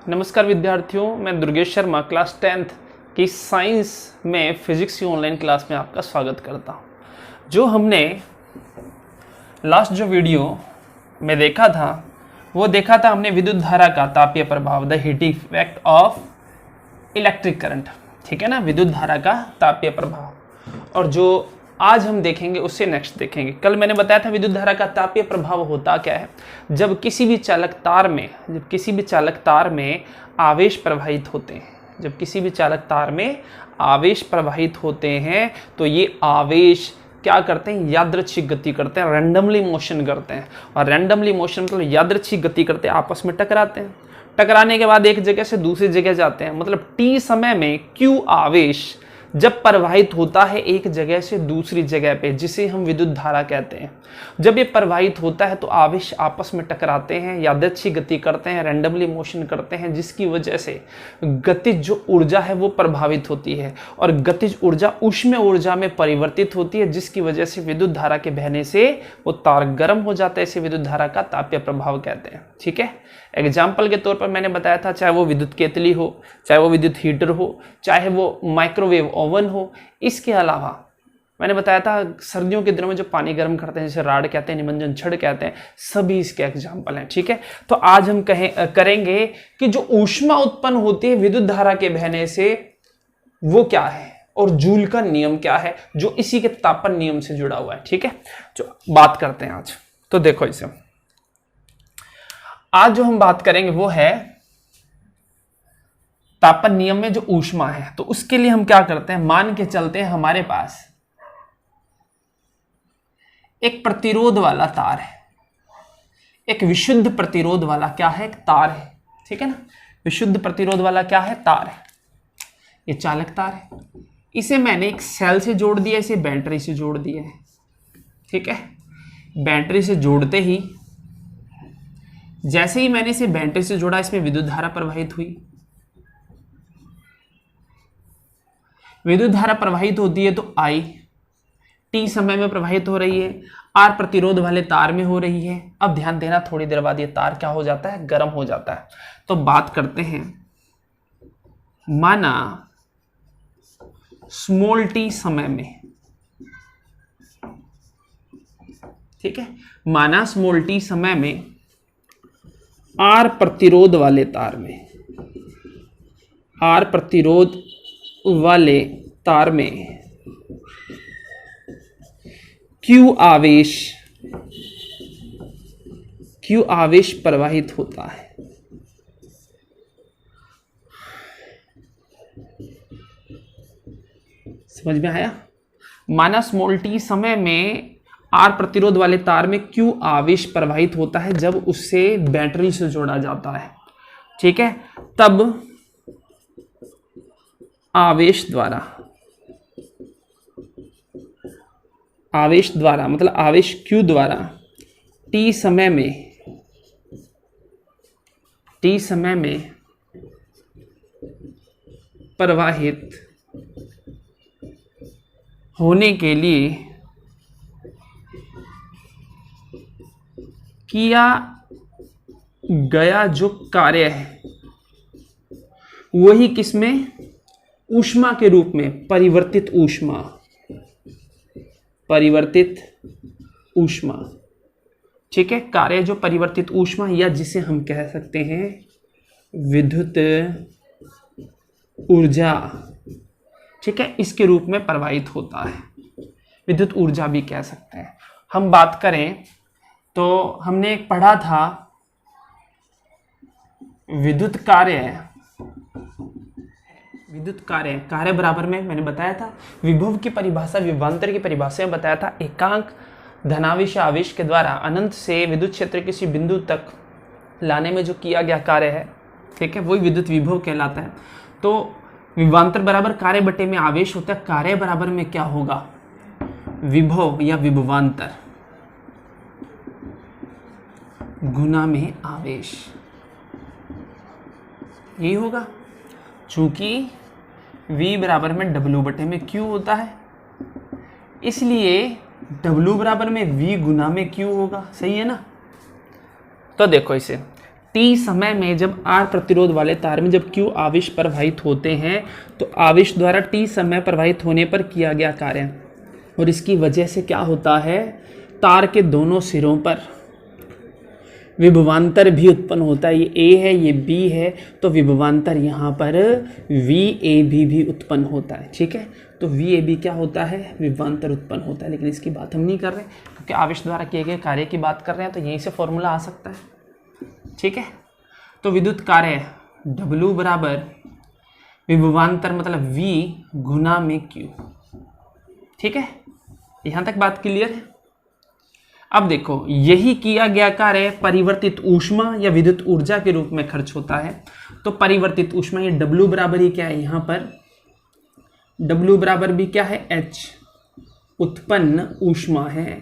नमस्कार विद्यार्थियों, मैं दुर्गेश शर्मा क्लास 10th की साइंस में फिजिक्स की ऑनलाइन क्लास में आपका स्वागत करता हूं। जो हमने लास्ट जो वीडियो में देखा था वो देखा था हमने विद्युत धारा का तापीय प्रभाव, the heating effect of electric current. ठीक है ना, विद्युत धारा का तापीय प्रभाव। और जो आज हम देखेंगे उससे नेक्स्ट देखेंगे। कल मैंने बताया था विद्युत धारा का तापीय प्रभाव होता क्या है। जब किसी भी चालक तार में आवेश प्रवाहित होते हैं, जब किसी भी चालक तार में आवेश प्रवाहित होते हैं तो ये आवेश क्या करते हैं, यादृच्छिक गति करते हैं, रैंडमली मोशन करते हैं। और रैंडमली मोशन मतलब यादृच्छिक गति करते हैं, आपस में टकराते हैं। टकराने के बाद एक जगह से दूसरी जगह जाते हैं। मतलब t समय में q आवेश जब प्रवाहित होता है एक जगह से दूसरी जगह पे, जिसे हम विद्युत धारा कहते हैं, जब ये प्रवाहित होता है तो आवेश आपस में टकराते हैं, यादृच्छिक गति करते हैं, रैंडमली मोशन करते हैं, जिसकी वजह से गतिज जो ऊर्जा है वो प्रभावित होती है। और गतिज ऊर्जा ऊष्मीय ऊर्जा में परिवर्तित होती है, जिसकी वजह से विद्युत धारा के बहने से वो तार गर्म हो जाता है। इसे विद्युत धारा का तापीय प्रभाव कहते हैं। ठीक है, एग्जाम्पल के तौर पर मैंने बताया था, चाहे वो विद्युत केतली हो, चाहे वो विद्युत हीटर हो, चाहे वो माइक्रोवेव ओवन हो। इसके अलावा मैंने बताया था सर्दियों के दिनों में जो पानी गर्म करते हैं, जैसे राड कहते हैं, निमज्जन छड़ कहते हैं, सभी इसके एग्जाम्पल हैं। ठीक है, तो आज हम करेंगे कि जो ऊष्मा उत्पन्न होती है विद्युत धारा के बहने से वो क्या है, और जूल का नियम क्या है, जो इसी के तापन नियम से जुड़ा हुआ है। ठीक है, जो बात करते हैं आज। तो देखो, इसे आज जो हम बात करेंगे वो है तापन नियम में जो ऊष्मा है। तो उसके लिए हम क्या करते हैं, मान के चलते हैं हमारे पास एक प्रतिरोध वाला तार है, एक विशुद्ध प्रतिरोध वाला क्या है, एक तार है। ठीक है ना, विशुद्ध प्रतिरोध वाला क्या है, तार है। ये चालक तार है, इसे मैंने एक सेल से जोड़ दिया, इसे बैटरी से जोड़ दिया है। ठीक है, बैटरी से जोड़ते ही, जैसे ही मैंने इसे बैटरी से जोड़ा, इसमें विद्युत धारा प्रवाहित हुई। विद्युत धारा प्रवाहित होती है तो I t समय में प्रवाहित हो रही है, R प्रतिरोध वाले तार में हो रही है। अब ध्यान देना, थोड़ी देर बाद ये तार क्या हो जाता है, गर्म हो जाता है। तो बात करते हैं, माना स्मॉल t समय में, ठीक है, माना स्मॉल t समय में R प्रतिरोध वाले तार में, R प्रतिरोध वाले तार में Q आवेश प्रवाहित होता है। समझ में आया? माना स्मॉल t समय में R प्रतिरोध वाले तार में Q आवेश प्रवाहित होता है जब उससे बैटरी से जोड़ा जाता है। ठीक है, तब आवेश द्वारा मतलब आवेश Q द्वारा t समय में प्रवाहित होने के लिए किया गया जो कार्य है वही किसमें, ऊष्मा के रूप में, परिवर्तित ऊष्मा। ठीक है, कार्य जो परिवर्तित ऊष्मा, या जिसे हम कह सकते हैं विद्युत ऊर्जा। ठीक है, इसके रूप में प्रवाहित होता है, विद्युत ऊर्जा भी कह सकते हैं। हम बात करें तो हमने एक पढ़ा था विद्युत कार्य बराबर में, मैंने बताया था विभव की परिभाषा, विभवांतर की परिभाषा में बताया था, एकांक धनावेश आवेश के द्वारा अनंत से विद्युत क्षेत्र किसी बिंदु तक लाने में जो किया गया कार्य है, ठीक है, वही विद्युत विभव कहलाता है। तो विभवांतर बराबर कार्य बटे में आवेश होता है, कार्य बराबर में क्या होगा, विभव या विभवांतर गुना में आवेश, यही होगा। चूंकि V बराबर में W बटे में Q होता है, इसलिए W बराबर में V गुना में Q होगा। सही है ना। तो देखो इसे टी समय में जब R प्रतिरोध वाले तार में जब Q आवेश प्रवाहित होते हैं तो आवेश द्वारा टी समय प्रवाहित होने पर किया गया कार्य, और इसकी वजह से क्या होता है, तार के दोनों सिरों पर विभवांतर भी उत्पन्न होता है। ये A है, ये B है, तो विभवांतर यहाँ पर VAB भी उत्पन्न होता है। ठीक है, तो VAB क्या होता है, विभवांतर उत्पन्न होता है। लेकिन इसकी बात हम नहीं कर रहे क्योंकि आवेश द्वारा किए गए कार्य की बात कर रहे हैं, तो यहीं से फॉर्मूला आ सकता है। ठीक है, तो विद्युत कार्य W बराबर विभवांतर मतलब V गुना में Q। ठीक है, यहाँ तक बात क्लियर है। अब देखो, यही किया गया कार्य परिवर्तित ऊष्मा या विद्युत ऊर्जा के रूप में खर्च होता है। तो परिवर्तित ऊष्मा, ये W बराबर ही क्या है, यहाँ पर W बराबर भी क्या है, H उत्पन्न ऊष्मा है।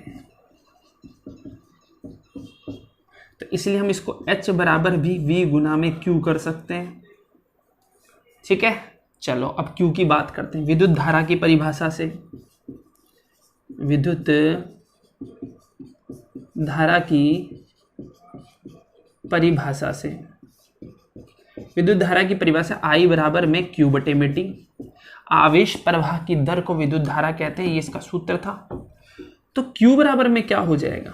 तो इसलिए हम इसको H बराबर भी V गुना में Q कर सकते हैं। ठीक है, चलो अब Q की बात करते हैं। विद्युत धारा की परिभाषा से, विद्युत धारा की परिभाषा से, विद्युत धारा की परिभाषा I बराबर में Q बटे में T। आवेश प्रवाह की दर को विद्युत धारा कहते हैं, ये इसका सूत्र था। तो Q बराबर में क्या हो जाएगा,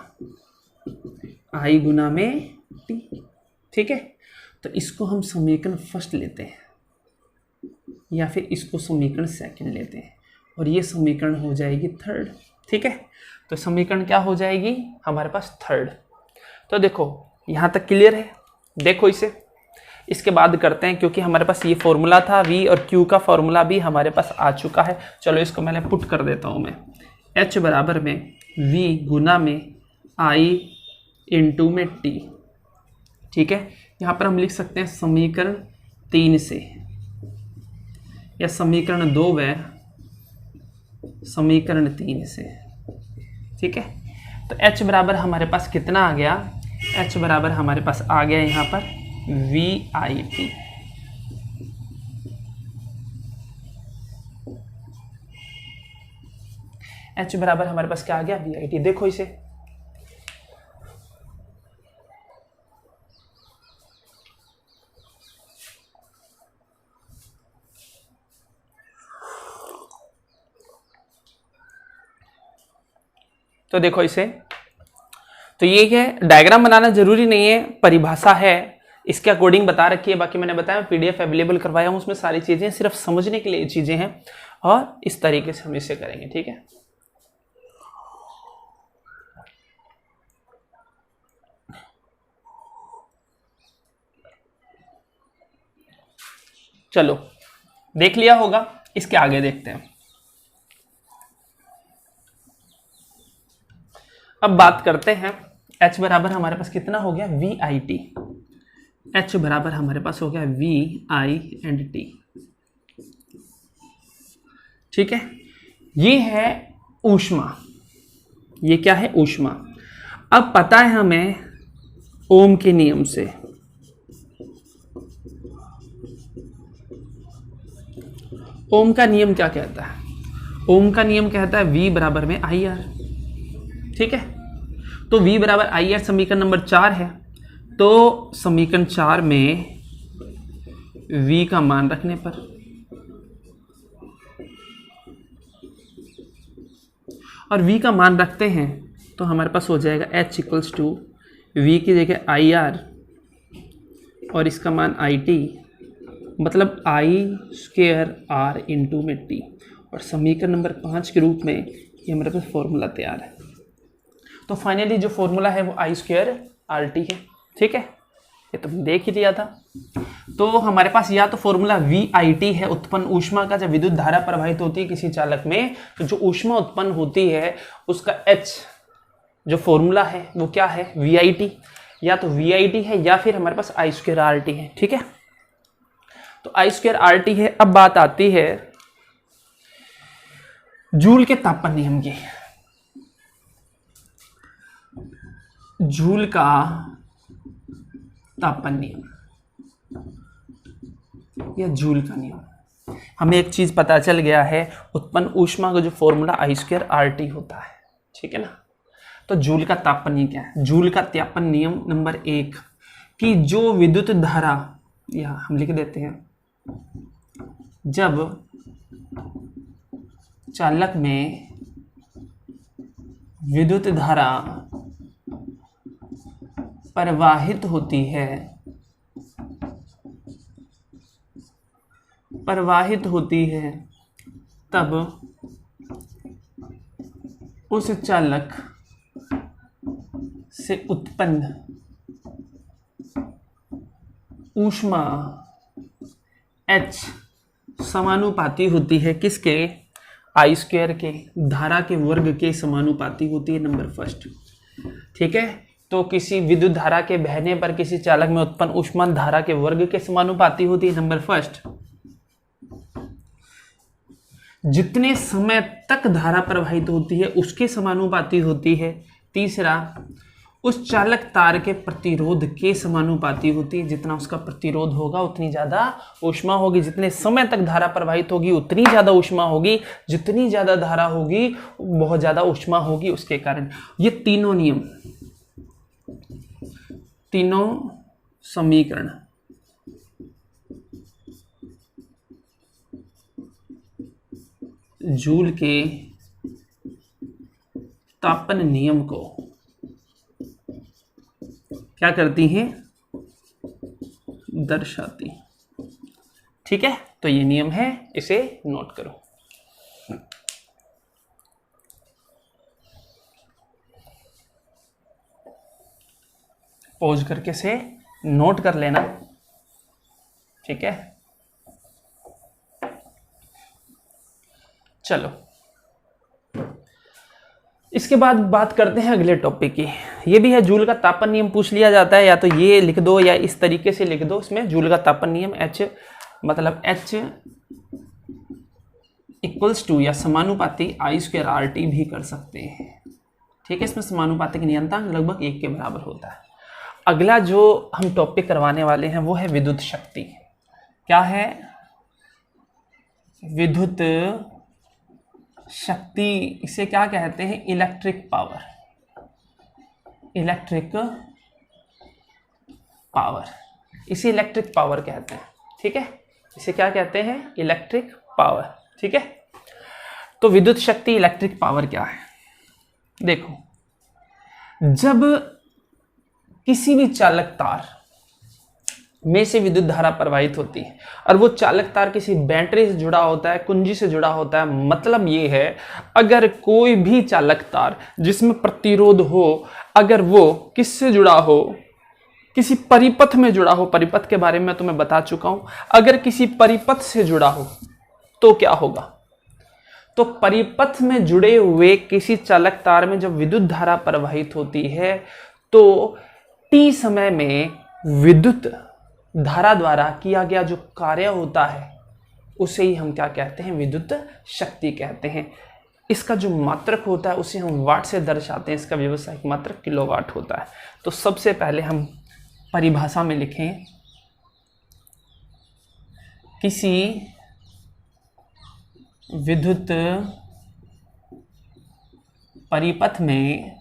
I गुना में T। ठीक है, तो इसको हम समीकरण फर्स्ट लेते हैं या फिर इसको समीकरण सेकंड लेते हैं, और ये समीकरण हो जाएगी थर्ड। ठीक है, तो समीकरण क्या हो जाएगी हमारे पास, थर्ड। तो देखो यहाँ तक क्लियर है। देखो इसे, इसके बाद करते हैं, क्योंकि हमारे पास ये फॉर्मूला था, V और Q का फॉर्मूला भी हमारे पास आ चुका है। चलो इसको मैंने पुट कर देता हूँ मैं, H बराबर में V गुना में I इंटू में T। ठीक है, यहाँ पर हम लिख सकते हैं समीकरण 3 से, या समीकरण 2 व समीकरण 3 से। ठीक है, तो H बराबर हमारे पास कितना आ गया, H बराबर हमारे पास आ गया यहाँ पर VIT। H बराबर हमारे पास क्या आ गया, VIT। देखो इसे, तो देखो इसे, तो ये है, डायग्राम बनाना जरूरी नहीं है, परिभाषा है, इसके अकॉर्डिंग बता रखी है। बाकी मैंने बताया PDF अवेलेबल करवाया हूं, उसमें सारी चीजें सिर्फ समझने के लिए चीजें हैं, और इस तरीके से हम इसे करेंगे। ठीक है, चलो देख लिया होगा, इसके आगे देखते हैं। अब बात करते हैं, H बराबर हमारे पास कितना हो गया, VIT। H बराबर हमारे पास हो गया VI एंड T। ठीक है, ये है ऊष्मा, ये क्या है, ऊष्मा। अब पता है हमें ओम के नियम से, ओम का नियम क्या कहता है, ओम का नियम कहता है V बराबर में IR। ठीक है, तो V बराबर IR समीकरण नंबर 4 है। तो समीकरण 4 में V का मान रखने पर, और V का मान रखते हैं तो हमारे पास हो जाएगा H इक्वल्स टू V की जगह IR और इसका मान IT, मतलब I²R इंटू में T। और समीकरण नंबर 5 के रूप में ये हमारे पास फॉर्मूला तैयार है। तो फाइनली जो फॉर्मूला है वो I²RT है। ठीक है, ये तो देख ही लिया था। तो हमारे पास या तो फॉर्मूला VIT है, उत्पन्न ऊष्मा का, जब विद्युत धारा प्रवाहित होती है किसी चालक में तो जो ऊष्मा उत्पन्न होती है उसका H जो फॉर्मूला है वो क्या है, VIT। या तो VIT है या फिर हमारे पास I²RT है। ठीक है, तो I²RT है। अब बात आती है जूल के तापन नियम की। जूल का तापन नियम या जूल का नियम, हमें एक चीज पता चल गया है, उत्पन्न ऊष्मा का जो फॉर्मूला I²RT होता है। ठीक है ना, तो जूल का तापन नियम क्या है, जूल का तापन नियम नंबर 1, कि जो विद्युत धारा, यहां हम लिख देते हैं, जब चालक में विद्युत धारा प्रवाहित होती है तब उस चालक से उत्पन्न ऊष्मा H समानुपाती होती है किसके? I स्क्वायर के, धारा के वर्ग के समानुपाती होती है, नंबर फर्स्ट। ठीक है, तो किसी विद्युत धारा के बहने पर किसी चालक में उत्पन्न ऊष्मा धारा के वर्ग के समानुपाती होती है, नंबर फर्स्ट। जितने समय तक धारा प्रवाहित होती है उसके समानुपाती होती है। तीसरा, उस चालक तार के प्रतिरोध के समानुपाती होती है, जितना उसका प्रतिरोध होगा उतनी ज्यादा ऊष्मा होगी, जितने समय तक धारा प्रवाहित होगी उतनी ज्यादा ऊष्मा होगी, जितनी ज्यादा धारा होगी बहुत ज्यादा ऊष्मा होगी। उसके कारण ये तीनों नियम, तीनों समीकरण जूल के तापन नियम को क्या करती हैं? दर्शाती। ठीक है, तो ये नियम है, इसे नोट करो। पॉज करके से नोट कर लेना। ठीक है, चलो इसके बाद बात करते हैं अगले टॉपिक की। ये भी है जूल का तापन नियम, पूछ लिया जाता है, या तो ये लिख दो या इस तरीके से लिख दो। इसमें जूल का तापन नियम H मतलब H इक्वल्स टू या समानुपाती I स्क्वायर RT भी कर सकते हैं। ठीक है, इसमें समानुपातिक नियतांक लगभग 1 के बराबर होता है। अगला जो हम टॉपिक करवाने वाले हैं वो है विद्युत शक्ति। क्या है? विद्युत शक्ति। इसे क्या कहते हैं? Electric power. इलेक्ट्रिक पावर, इसे इलेक्ट्रिक पावर कहते हैं। ठीक है, इसे क्या कहते हैं? Electric power. ठीक है, तो विद्युत शक्ति इलेक्ट्रिक पावर क्या है? देखो, जब किसी भी चालक तार में से विद्युत धारा प्रवाहित होती है और वो चालक तार किसी बैटरी से जुड़ा होता है, कुंजी से जुड़ा होता है, मतलब ये है अगर कोई भी चालक तार जिसमें प्रतिरोध हो, अगर वो किससे जुड़ा हो? किसी परिपथ में जुड़ा हो। परिपथ के बारे में तो मैं बता चुका हूं। अगर किसी परिपथ से जुड़ा हो तो क्या होगा? तो परिपथ में जुड़े हुए किसी चालक तार में जब विद्युत धारा प्रवाहित होती है तो T समय में विद्युत धारा द्वारा किया गया जो कार्य होता है उसे ही हम क्या कहते हैं? विद्युत शक्ति कहते हैं। इसका जो मात्रक होता है उसे हम वाट से दर्शाते हैं। इसका व्यावसायिक मात्रक किलोवाट होता है। तो सबसे पहले हम परिभाषा में लिखें, किसी विद्युत परिपथ में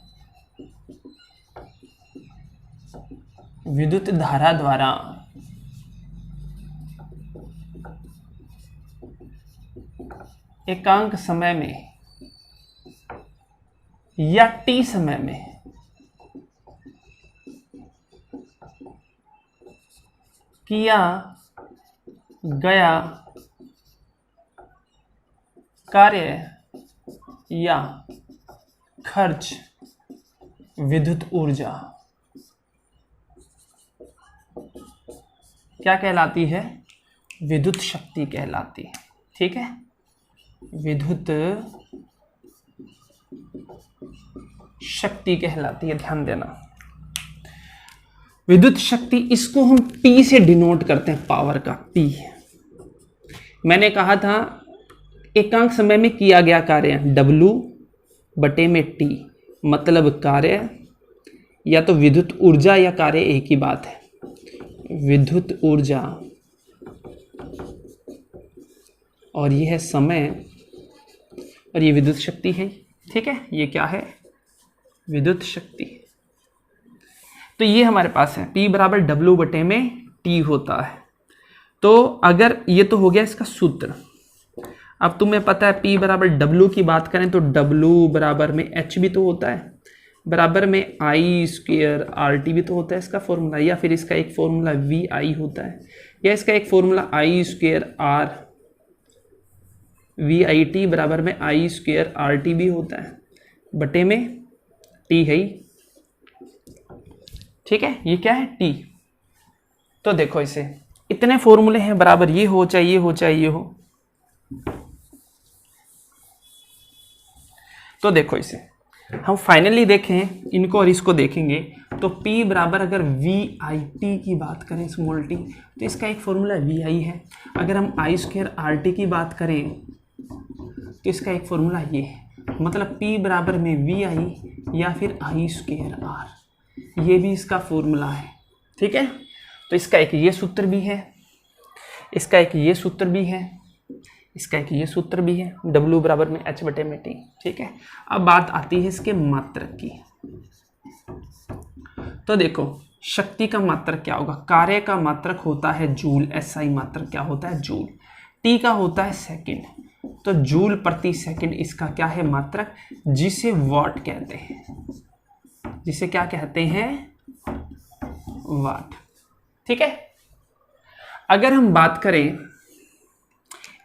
विद्युत धारा द्वारा एकांक समय में या T समय में किया गया कार्य या खर्च विद्युत ऊर्जा क्या कहलाती है? विद्युत शक्ति कहलाती है। ठीक है, विद्युत शक्ति कहलाती है। ध्यान देना, विद्युत शक्ति, इसको हम P से डिनोट करते हैं, पावर का P। मैंने कहा था एकांक समय में किया गया कार्य W बटे में T, मतलब कार्य या तो विद्युत ऊर्जा या कार्य एक ही बात है। विद्युत ऊर्जा और यह है समय और ये विद्युत शक्ति है। ठीक है, ये क्या है? विद्युत शक्ति। तो ये हमारे पास है P बराबर W बटे में T होता है। तो अगर ये तो हो गया इसका सूत्र। अब तुम्हें पता है P बराबर W की बात करें तो W बराबर में H भी तो होता है, बराबर में I स्क्वायर RT भी तो होता है इसका फॉर्मूला, या फिर इसका एक फॉर्मूला VI होता है, या इसका एक formula I square R VIT बराबर में I स्क्वायर RT भी होता है, बटे में T है ही। ठीक है, ये क्या है T। तो देखो इसे इतने फॉर्मूले हैं, बराबर ये हो चाहे ये हो चाहे ये हो। तो देखो इसे हम फाइनली देखें इनको और इसको देखेंगे तो P बराबर अगर VIT की बात करें स्मॉल t तो इसका एक फॉर्मूला VI है। अगर हम I स्क्वायर RT की बात करें तो इसका एक फॉर्मूला ये है, मतलब P बराबर में VI या फिर I स्क्वायर R, ये भी इसका फॉर्मूला है। ठीक है, तो इसका एक ये सूत्र भी है, इसका एक ये सूत्र भी है, इसका एक ये सूत्र भी है, W बराबर में H बटे में T। ठीक है, अब बात आती है इसके मात्रक की। तो देखो शक्ति का मात्रक क्या होगा, कार्य का मात्रक होता है जूल, SI मात्रक क्या होता है जूल, T का होता है सेकंड, तो जूल प्रति सेकंड इसका क्या है मात्रक, जिसे वाट कहते हैं, जिसे क्या कहते हैं वाट। ठीक है, अगर हम बात करें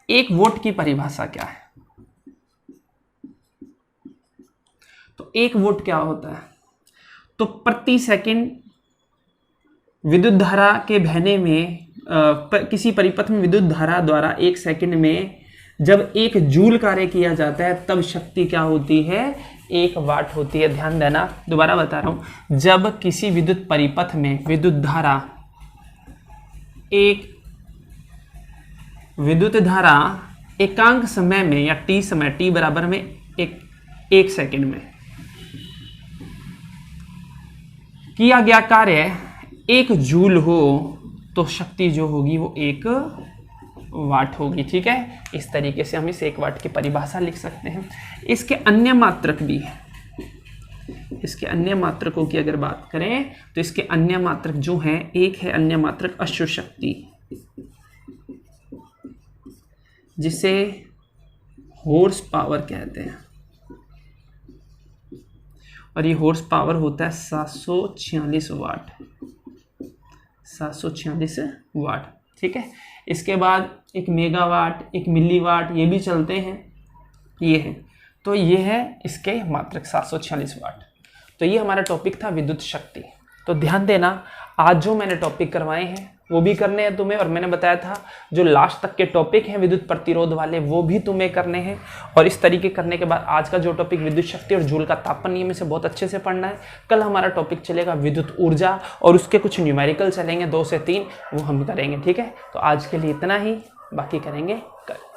एक वोल्ट की परिभाषा क्या है, तो एक वोल्ट क्या होता है, तो प्रति सेकंड विद्युत धारा के बहने में किसी परिपथ में विद्युत धारा द्वारा एक सेकंड में जब एक जूल कार्य किया जाता है तब शक्ति क्या होती है, 1 वाट होती है। ध्यान देना, दोबारा बता रहा हूं, जब किसी विद्युत परिपथ में विद्युत धारा एकांक समय में या t समय t बराबर में एक सेकंड में किया गया कार्य 1 जूल हो तो शक्ति जो होगी वो 1 वाट होगी। ठीक है, इस तरीके से हम इस 1 वाट की परिभाषा लिख सकते हैं। इसके अन्य मात्रक भी है, इसके अन्य मात्रकों की अगर बात करें तो इसके अन्य मात्रक जो हैं, एक है अन्य मात्रक अश्व शक्ति, जिसे हॉर्स पावर कहते हैं, और ये हॉर्स पावर होता है 746 वाट, 746 वाट। ठीक है, इसके बाद एक मेगावाट, एक मिलीवाट, ये भी चलते हैं, ये है। तो ये है इसके मात्रक 746 वाट। तो ये हमारा टॉपिक था विद्युत शक्ति। तो ध्यान देना, आज जो मैंने टॉपिक करवाए हैं वो भी करने हैं तुम्हें, और मैंने बताया था जो लास्ट तक के टॉपिक हैं विद्युत प्रतिरोध वाले वो भी तुम्हें करने हैं। और इस तरीके करने के बाद आज का जो टॉपिक विद्युत शक्ति और जूल का तापन नियम से बहुत अच्छे से पढ़ना है। कल हमारा टॉपिक चलेगा विद्युत ऊर्जा और उसके कुछ न्यूमेरिकल चलेंगे 2 से 3, वो हम करेंगे। ठीक है, तो आज के लिए इतना ही, बाकी करेंगे कल।